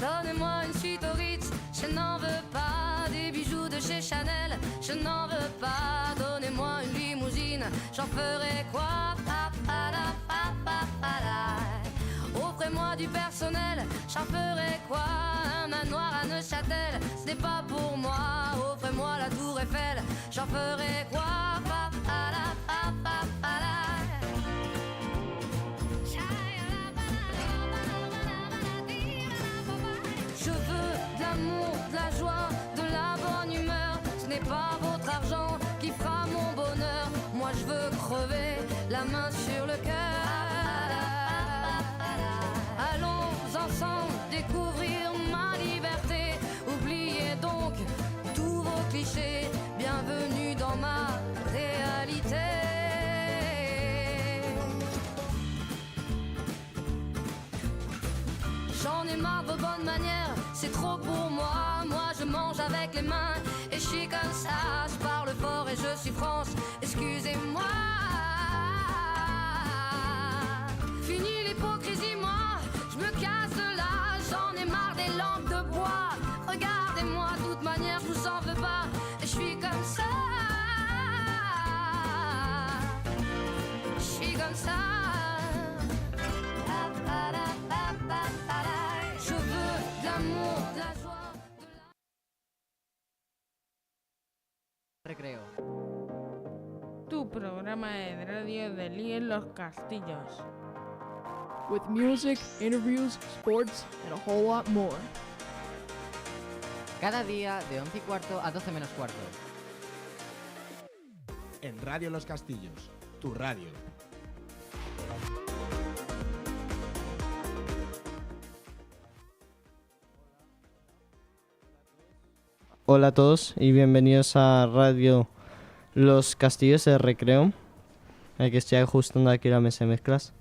Donnez-moi une suite au Ritz, je n'en veux pas. Des bijoux de chez Chanel, je n'en veux pas. Donnez-moi une limousine, j'en ferai quoi? Offrez-moi du personnel, j'en ferai quoi? Un manoir à Neuchâtel, ce n'est pas pour moi. Offrez-moi la tour Eiffel, j'en ferai quoi? Je veux de l'amour, de la joie, de la bonne humeur. Ce n'est pas votre argent qui fera mon bonheur. Moi je veux crever, la main sur le cœur. Allons ensemble découvrir ma liberté. Oubliez donc tous vos clichés. Bienvenue dans ma réalité. J'en ai marre de vos bonnes manières, c'est trop pour moi. Moi je mange avec les mains et je suis comme ça. Je parle fort et je suis France, excusez-moi. Fini l'hypocrisie, moi, je me casse de là. J'en ai marre des langues de bois. Regardez-moi, de toute manière, je vous en veux pas. Et je suis comme ça. Je suis comme ça. Je veux de l'amour, de la joie, de la... Recreo. Tu programa de radio de Lee en los Castillos. With music, interviews, sports, and a whole lot more. Cada día de 11:15 a 12 menos cuarto. En Radio Los Castillos, tu radio. Hola a todos y bienvenidos a Radio Los Castillos de Recreo. Aquí estoy ajustando aquí la mesa de mezclas.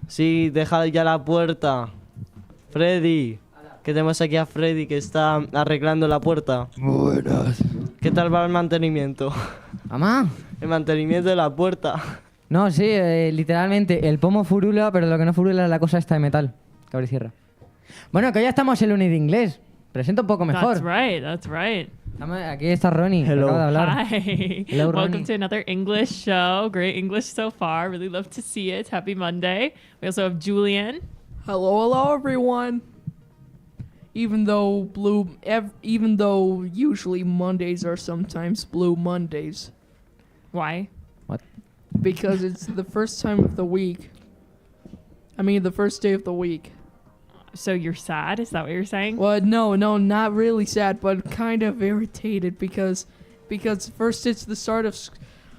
Sí, deja ya la puerta. Freddy, que tenemos aquí a Freddy que está arreglando la puerta. Buenas. ¿Qué tal va el mantenimiento? ¿Mamá? El mantenimiento de la puerta. No, sí, literalmente el pomo furula, pero lo que no furula es la cosa esta de metal. Que abre y cierra. Bueno, que hoy ya estamos en el uni de inglés. Presenta un poco mejor. That's right. Aquí está Ronnie, que Hello. acaba de hablar. Hi. Hello, Welcome Ronnie. to another English show. Great English so far. Really love to see it. Happy Monday. We also have Julian. Hello, everyone. Even though usually Mondays are sometimes Blue Mondays, Why? because it's the first time of the week. I mean, the first day of the week. So you're sad? Is that what you're saying? Well, no, not really sad, but kind of irritated because first it's the start of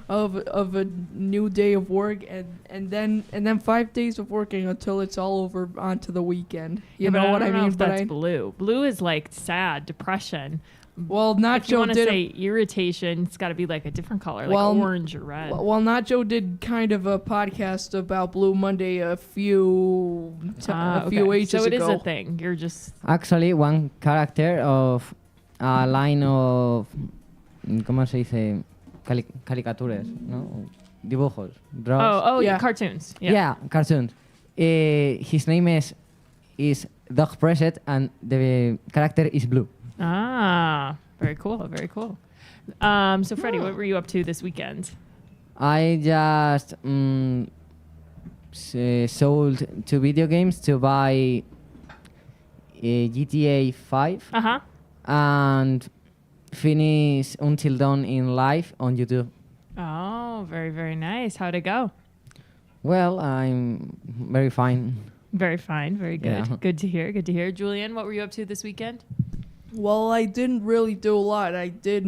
a new day of work and then 5 days of working until it's all over onto the weekend. You know what I mean? If that's blue. Blue is like sad, depression. Well, If you Nacho want to did. say irritation, it's got to be like a different color, like Well, orange or red. Well, Nacho did kind of a podcast about Blue Monday a few ages so it is ago. a thing. You're just Actually, one character of a line of... ¿Cómo se dice? Caricaturas, ¿no? Dibujos. Draws. oh yeah, Yeah. cartoons. Yeah, cartoons. His name is Dog Preset and the character is blue. Ah, very cool, very cool. So Freddie, what were you up to this weekend? I just sold 2 video games to buy GTA 5 Uh-huh. and finish Until Dawn in live on YouTube. Oh, very, very nice. How'd it go? Well, I'm very fine. Very fine, very good. Yeah. Good to hear, good to hear. Julian, what were you up to this weekend? Well, I didn't really do a lot. I did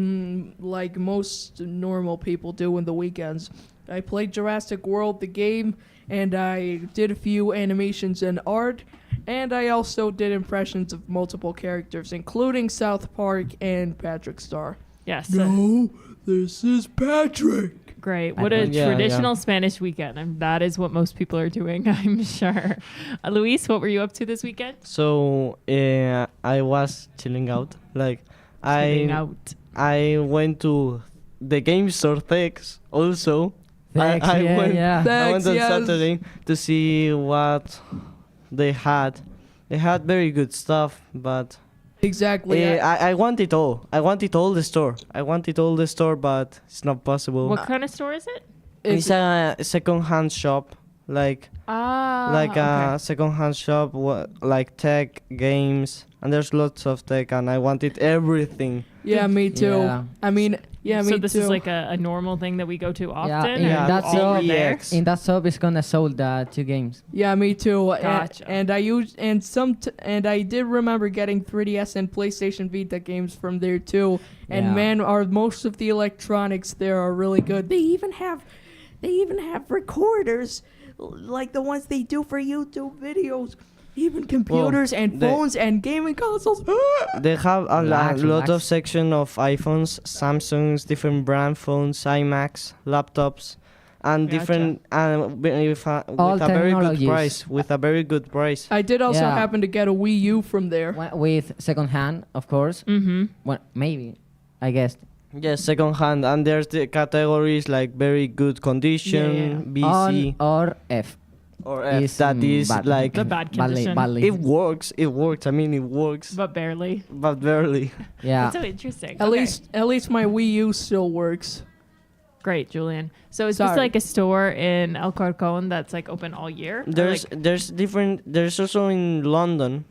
like most normal people do in the weekends. I played Jurassic World, the game, and I did a few animations and art, and I also did impressions of multiple characters, including South Park and Patrick Star. Yes. No, this is Patrick. Great. What a Yeah, traditional Spanish weekend. And that is what most people are doing, I'm sure. Luis, what were you up to this weekend? So I was chilling out. Like Chilling out. I went to the game store Thex also. Thanks, I went yeah. I went Thanks, on yes. Saturday to see what they had They had very good stuff, but Exactly. I want it all. I want it all the store. I want it all the store, but it's not possible. What kind of store is it? It's a second-hand shop, like Okay. a second-hand shop, like tech, games, and there's lots of tech, and I wanted everything. Yeah, me too. Yeah. I mean, yeah, me So too. this is like a normal thing that we go to often? Yeah, and yeah, that's all all over there? EX. In that shop, it's gonna sold 2 games. Yeah, me too. Gotcha. And I used and I did remember getting 3DS and PlayStation Vita games from there too. And Yeah. man, are most of the electronics there are really good. They even have recorders like the ones they do for YouTube videos. Even computers and they- phones and gaming consoles. They have a Relax, lot of relax. section of iPhones, Samsungs, different brand phones, iMacs, laptops, and Gotcha. different with All a very good technologies. price. With a very good price. I did also Yeah. happen to get a Wii U from there. With second hand, of course. Mm-hmm. Well, maybe, I guess. Yes, second hand, and there's the categories like very good condition, BC, On or F. or F. is, That is bad. like The bad Badly, condition. badly. it works. It works. I mean, it works, But barely. but barely. Yeah. That's so interesting. At Okay. least my Wii U still works. Great, Julian. So is this Sorry. like a store in El Corcón that's like open all year? Or There's like, there's different. There's also in London.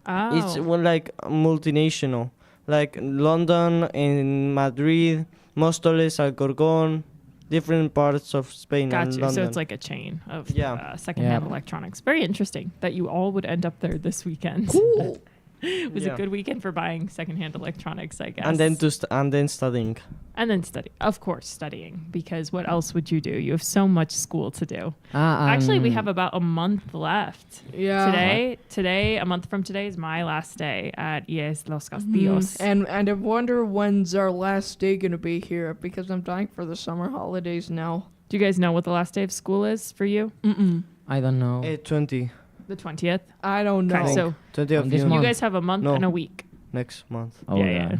oh. It's like multinational, like London and Madrid, Móstoles, Alcorcón, different parts of Spain and Gotcha. London. So it's like a chain of Yeah. secondhand Yeah. electronics. Very interesting that you all would end up there this weekend. Cool. It was Yeah. a good weekend for buying secondhand electronics, I guess. and then studying. And then study. Of course, studying. Because what else would you do? You have so much school to do. Ah, Actually, we have about a month left. Yeah. Today, a month from today is my last day at ES Los Castillos. And I wonder when's our last day gonna be here because I'm dying for the summer holidays now. Do you guys know what the last day of school is for you? I don't know. 20 The 20th. I don't know. Okay, so 20 of On this June you month. guys have a month No. and a week. next month. Yeah.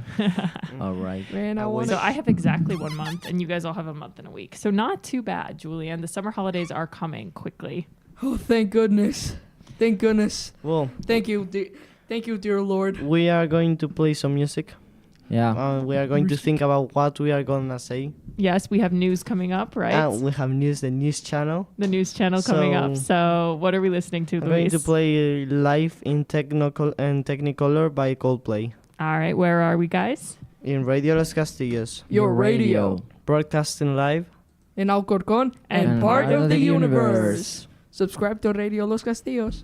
All right. Man, I I want So to. I have exactly 1 month, and you guys all have a month and a week. So not too bad, Julian. The summer holidays are coming quickly. Oh, thank goodness. Thank goodness. Well, Thank you, dear Lord. we are going to play some music. Yeah. We are going to think about what we are gonna say. Yes, we have news coming up, right? We have the news channel. The news channel coming up. So what are we listening to, I'm going Luis? to play Live in Technicolor by Coldplay All right, where are we, guys? in Radio Los Castillos, Your radio. broadcasting live. In Alcorcón and And part of the universe. Subscribe to Radio Los Castillos.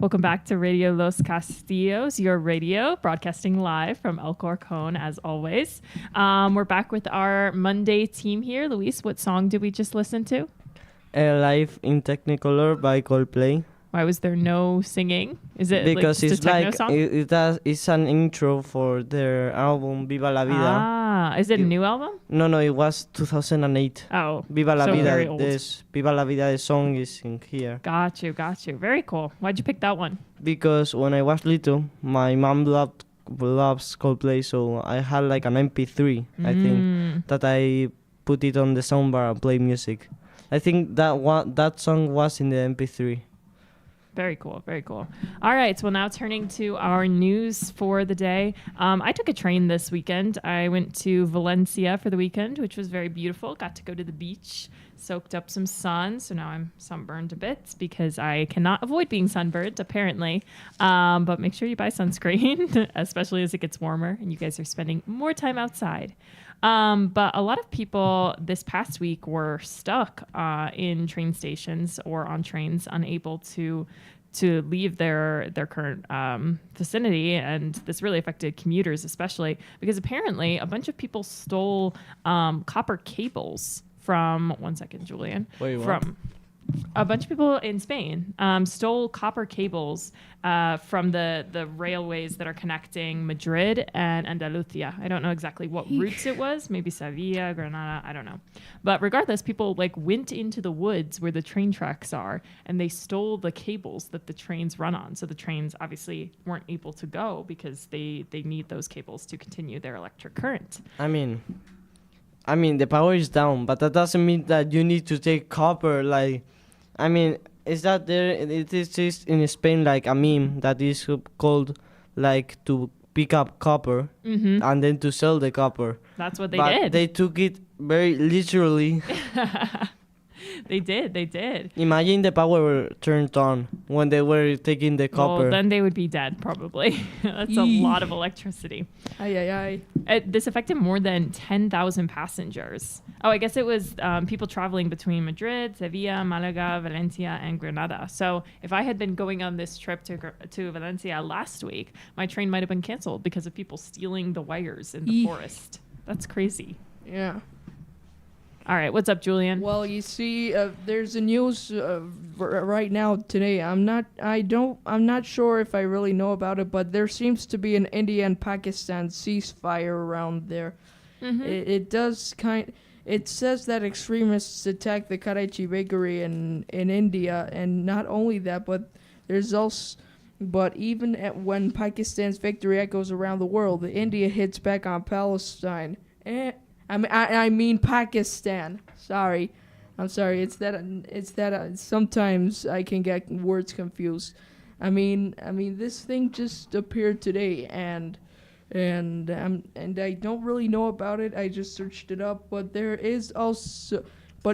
Welcome back to Radio Los Castillos, your radio, broadcasting live from El Corcon, as always. We're back with our Monday team here. Luis, what song did we just listen to? Live in Technicolor by Coldplay. Why was there no singing? Is it Because like it's just a techno like song? it's an intro for their album Viva la Vida. Ah, is it a new album? No, it was 2008. Oh, Viva la so Vida. very old. This Viva la Vida, the song is in here. Got you. Very cool. Why'd you pick that one? Because when I was little, my mom loves Coldplay, so I had like an MP3, I think, that I put it on the soundbar and play music. I think that song was in the MP3. Very cool. All right. Well, now turning to our news for the day. I took a train this weekend. I went to Valencia for the weekend, which was very beautiful. Got to go to the beach, soaked up some sun. So now I'm sunburned a bit because I cannot avoid being sunburned, apparently. But make sure you buy sunscreen, especially as it gets warmer and you guys are spending more time outside. But a lot of people this past week were stuck in train stations or on trains, unable to leave their current vicinity, and this really affected commuters, especially because apparently a bunch of people stole copper cables from. 1 second, Julian. Wait, what? From a bunch of people in Spain stole copper cables from the railways that are connecting Madrid and Andalusia. I don't know exactly what routes it was. Maybe Sevilla, Granada. I don't know. But regardless, people went into the woods where the train tracks are, and they stole the cables that the trains run on. So the trains obviously weren't able to go because they need those cables to continue their electric current. I mean, the power is down, but that doesn't mean that you need to take copper. Is that there? It is just in Spain like a meme that is called to pick up copper and then to sell the copper. That's what they but did. They took it very literally. They did. Imagine the power turned on when they were taking the copper. Well, then they would be dead, probably. That's a lot of electricity. Ay. This affected more than 10,000 passengers. Oh, I guess it was people traveling between Madrid, Sevilla, Malaga, Valencia, and Granada. So if I had been going on this trip to Valencia last week, my train might have been canceled because of people stealing the wires in the forest. That's crazy. Yeah. All right, what's up, Julian? Well, you see, there's a news right now today. I'm not sure if I really know about it, but there seems to be an India and Pakistan ceasefire around there. It says that extremists attacked the Karachi bakery in India, and not only that, but even when Pakistan's victory echoes around the world, India hits back on Palestine. I mean Pakistan. Sorry. I'm sorry. It's that sometimes I can get words confused. I mean this thing just appeared today, and I don't really know about it. I just searched it up, but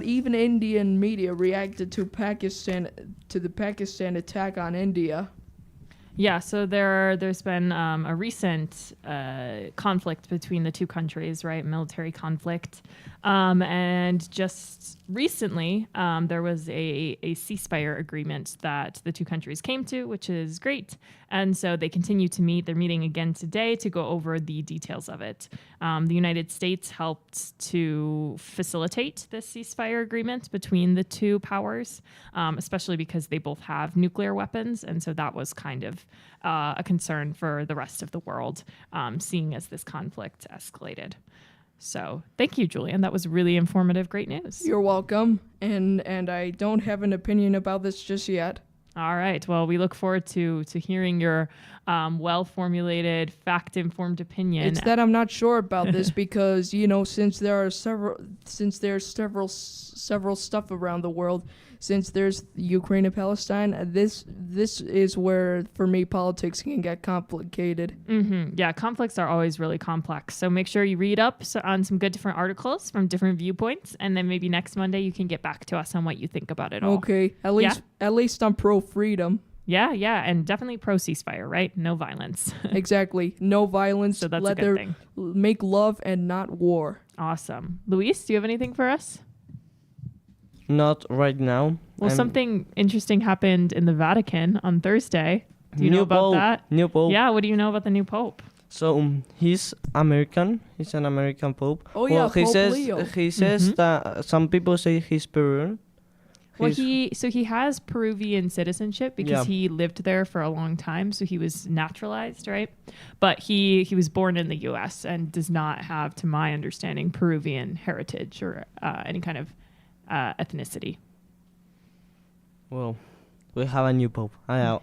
even Indian media reacted to the Pakistan attack on India. Yeah, so there's been a recent conflict between the two countries, right? Military conflict. And just recently, there was a ceasefire agreement that the two countries came to, which is great. And so they continue to meet. They're meeting again today to go over the details of it. The United States helped to facilitate this ceasefire agreement between the two powers, especially because they both have nuclear weapons. And so that was kind of a concern for the rest of the world, seeing as this conflict escalated. So thank you, Julian. That was really informative. Great news. You're welcome. And I don't have an opinion about this just yet. All right. Well, we look forward to hearing your well-formulated, fact-informed opinion. It's that I'm not sure about this because, since there's several stuff around the world, since there's Ukraine and Palestine, this is where, for me, politics can get complicated. Yeah, conflicts are always really complex. So make sure you read up on some good different articles from different viewpoints, and then maybe next Monday you can get back to us on what you think about it all. Okay, at least I'm pro-freedom. Yeah, and definitely pro-ceasefire, right? No violence. Exactly, no violence. So that's a good thing. Make love and not war. Awesome. Luis, do you have anything for us? not right now. Well, I'm- something interesting happened in the Vatican on Thursday. Do you know New about Pope, that? New Pope. Yeah, what do you know about the new Pope? So he's American. He's an American Pope. Oh, yeah, he Pope says Leo. he says that some people say he's Peruvian. Well, He's- he has Peruvian citizenship because Yeah. he lived there for a long time, so he was naturalized, right? But he was born in the U.S. and does not have, to my understanding, Peruvian heritage or any kind of ethnicity. Well, we have a new Pope.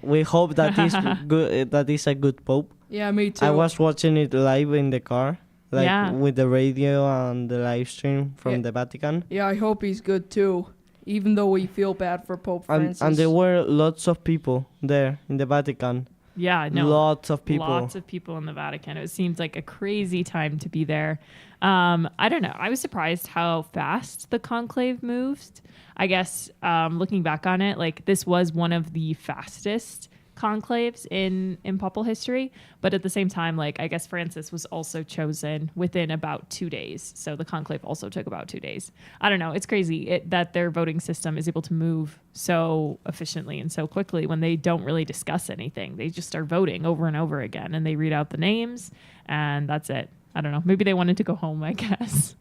We hope that is good. That is a good Pope. Yeah, me too. I was watching it live in the car, like Yeah. with the radio and the live stream from Yeah. the Vatican. Yeah, I hope he's good too. Even though we feel bad for Pope Francis. And there were lots of people there in the Vatican. Yeah, no. Lots of people. Lots of people in the Vatican. It seems like a crazy time to be there. I don't know. I was surprised how fast the conclave moved. I guess looking back on it, like this was one of the fastest conclaves in papal history. But at the same time, like I guess Francis was also chosen within about 2 days. So the conclave also took about 2 days. I don't know. It's crazy that their voting system is able to move so efficiently and so quickly when they don't really discuss anything. They just start voting over and over again and they read out the names and that's it. I don't know. Maybe they wanted to go home, I guess.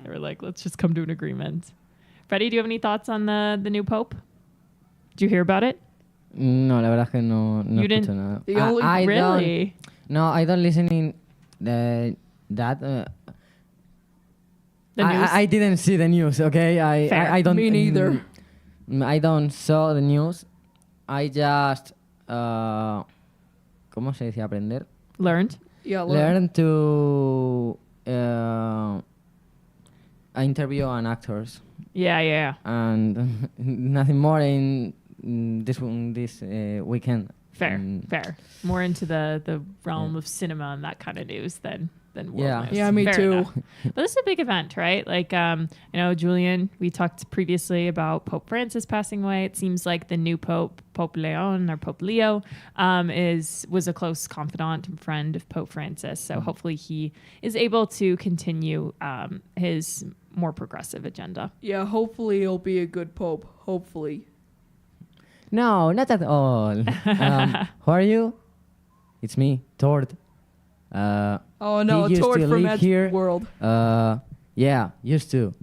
They were like, let's just come to an agreement. Freddie, do you have any thoughts on the new Pope? Did you hear about it? No, la verdad es que no You escucho didn't- nada. The only- I Really? No, I don't listen in that. The news? I didn't see the news. Okay, Fair. I don't. Me neither. I don't saw the news. I just ¿cómo se dice aprender? Learned? Yeah, Learn to interview an actors Yeah. and nothing more in this weekend. Fair, Mm. fair. More into the realm of cinema and that kind of news than world Yeah. news. Yeah, me Fair too. enough. But this is a big event, right? Like, Julian, we talked previously about Pope Francis passing away. It seems like the new Pope, Pope Leon or Pope Leo, was a close confidant and friend of Pope Francis. So hopefully he is able to continue his more progressive agenda. Yeah, hopefully he'll be a good Pope. Hopefully. No, not at all. Who are you? It's me, Tord. Oh no, He used Tord to from live Ed's here. World. Yeah, used to.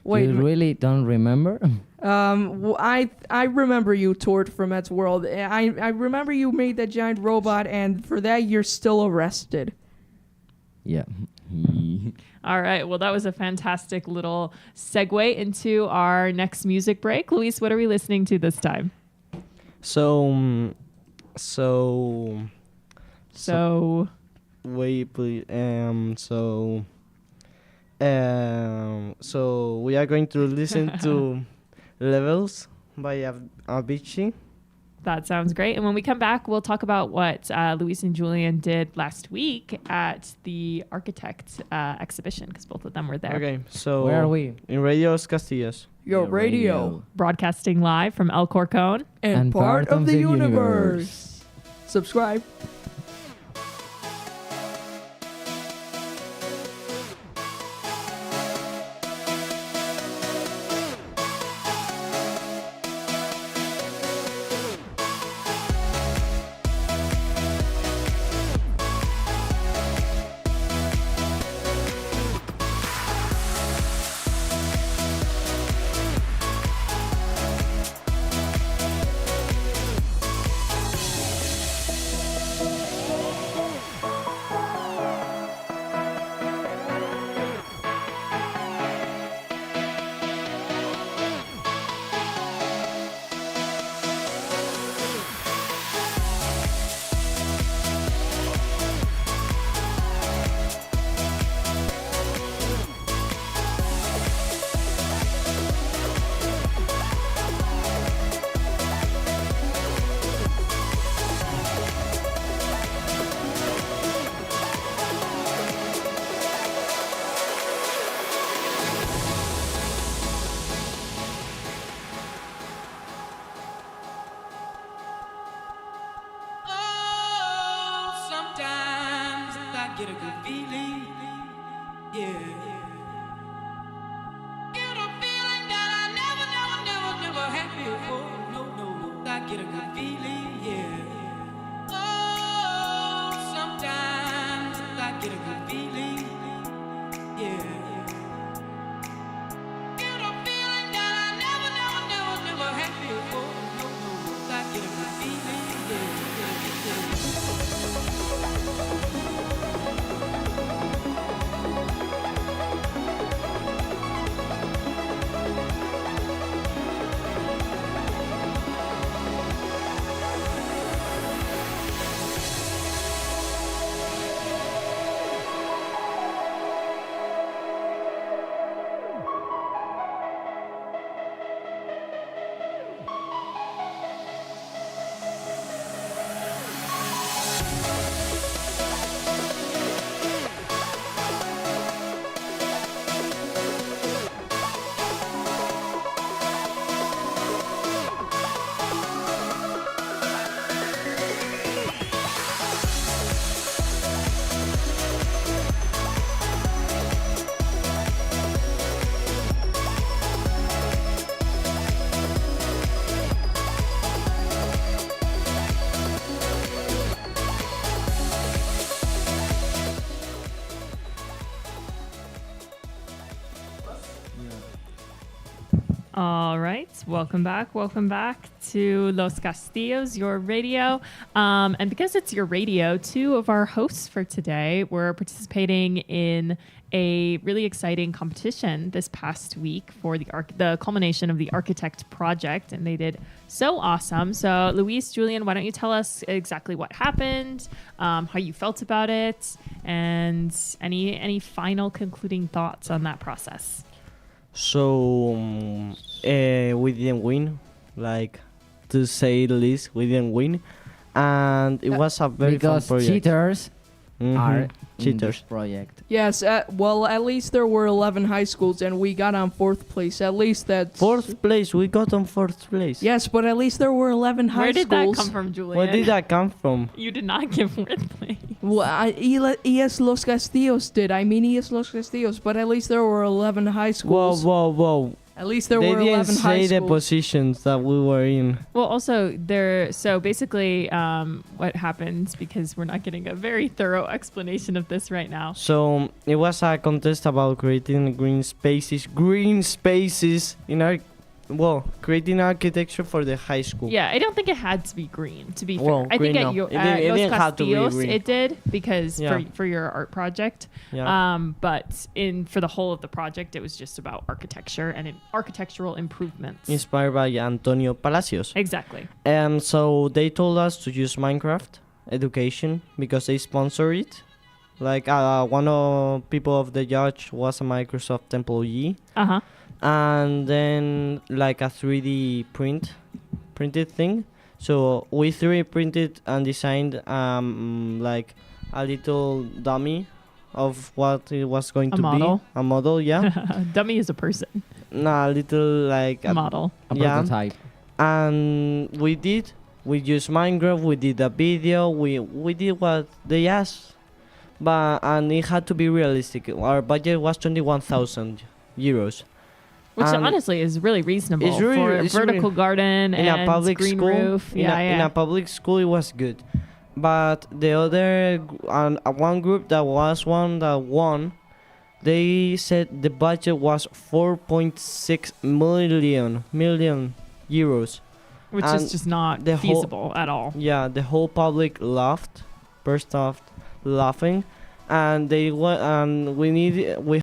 Wait, You really don't remember? I remember you, Tord from Ed's World. I remember you made that giant robot, and for that you're still arrested. Yeah. All right. Well, that was a fantastic little segue into our next music break. Luis, what are we listening to this time? So wait, please. So we are going to listen to Levels by Avicii. that sounds great. And when we come back, we'll talk about what Luis and Julian did last week at the Architect exhibition, because both of them were there. Okay, so Where are we? in Radio Los Castillos. Your Yeah, radio. Broadcasting live from El Corcon. And part of the universe. Subscribe. Oh, sometimes I get a good feeling, yeah. Get a feeling happy before. No, no, I get a good feeling, yeah. Oh, sometimes I get a good feeling, yeah. Get a feeling that I never had before. No, no, I get a good feeling, All right, welcome back. Welcome back to Los Castillos, your radio. And because it's your radio, two of our hosts for today were participating in a really exciting competition this past week for the culmination of the Architect project, and they did so awesome. So, Luis, Julian, why don't you tell us exactly what happened, how you felt about it, and any final concluding thoughts on that process? So we didn't win, like to say the least, we didn't win, and it was a very fun because project. cheaters Mhm. are in this Cheaters. project. Yes, well, at least there were 11 high schools, and we got on 4th place. At least that's... Fourth place, we got on fourth place. Yes, but at least there were 11 high Where did schools. that come from, Julian? Where did that come from? You did not give fourth place. Well, ES Los Castillos did. I mean ES Los Castillos, but at least there were 11 high Whoa, schools. whoa. At least there They were didn't 11 high say the schools. positions that we were in. Well, also so basically, what happens, because we're not getting a very thorough explanation of this right now. So it was a contest about creating green spaces in our, creating architecture for the high school. Yeah, I don't think it had to be green. To be Well, fair, I think green, at no. It at didn't Los have to be Castillos green. it did because Yeah. for your art project. Yeah. But for the whole of the project, it was just about architecture and architectural improvements. Inspired by Antonio Palacios. Exactly. And so they told us to use Minecraft education because they sponsor it. Like one of people of the judge was a Microsoft employee, Uh huh. and then like a 3D printed thing. So we 3D printed and designed like a little dummy of what it was going A to model. be. A model, yeah. Dummy is a person. Nah, a little like A model. A Yeah. prototype. And we used Minecraft, we did a video, we did what they asked, and it had to be realistic. Our budget was 21,000 euros. Which And honestly is really reasonable it's really- for a it's really- vertical garden in and a public green school, roof. in a public school, it was good. But the other one group that won, they said the budget was 4.6 million euros. which and is just not the whole- feasible at all. Yeah, the whole public burst off laughing, and we